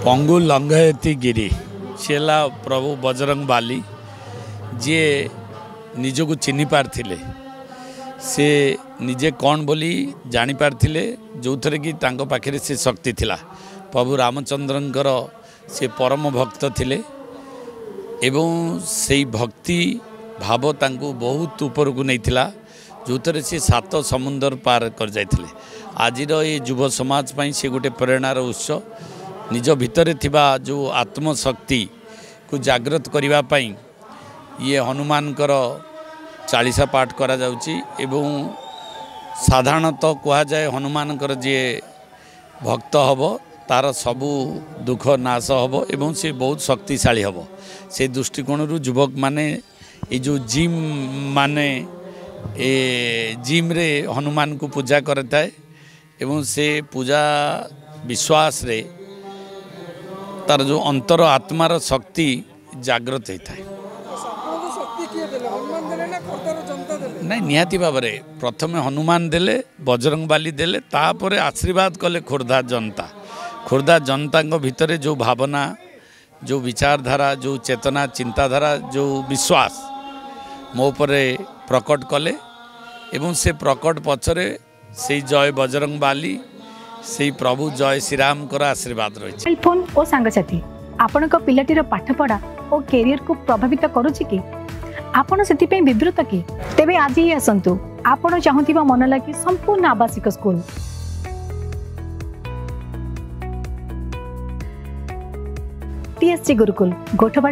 पंगु लंघयति गिरी सीला प्रभु बजरंग बाली जी निजक चिन्ह पार्थिले से निजे कौन बोली जानी पार्थिले जो थे कि तांको पाखरे से शक्ति थिला। प्रभु रामचंद्रंकर से परम भक्त थिले एवं से भक्ति भाव तांको बहुत ऊपर को नहीं थिला जो थे से 7 समुद्र पार कर जाइथिले। आजिर ये युव समाज पाई से गोटे प्रेरणार उत्स निज भितर थिबा जो आत्मशक्ति को जागृत करने पाई ये हनुमान चालीसा पाठ करा जाउची एवं साधारणतः कहा जाए हनुमान जी भक्त हब तार सबू दुख नाश हब एवं से बहुत शक्तिशाली हब। से दृष्टिकोण युवक माने ये जो जिम माने जिम रे हनुमान को पूजा करता है एवं से पूजा विश्वास रे तार जो अंतर आत्मार शक्ति जागृत होता है। नहीं निहाती भाव में प्रथम हनुमान देले बजरंग बाली देले तापर आशीर्वाद कले खोर्धा जनता भितर जो भावना जो विचारधारा जो चेतना चिंताधारा जो विश्वास मो परे प्रकट कले एवं से प्रकट पछरे से जय बजरंग बाली से प्रभु जय श्री राम को आशीर्वाद रही। फोन और सांगसाथी आपण पिलाटीर पाठपढ़ा और कैरियर को प्रभावित करुछि कि आपण से विवृत कि तेबे आज ही आसतु आपण चाहूथिबा मन लगी संपूर्ण आवासिक स्कूल टीएससी गुरुकुल गोठवा।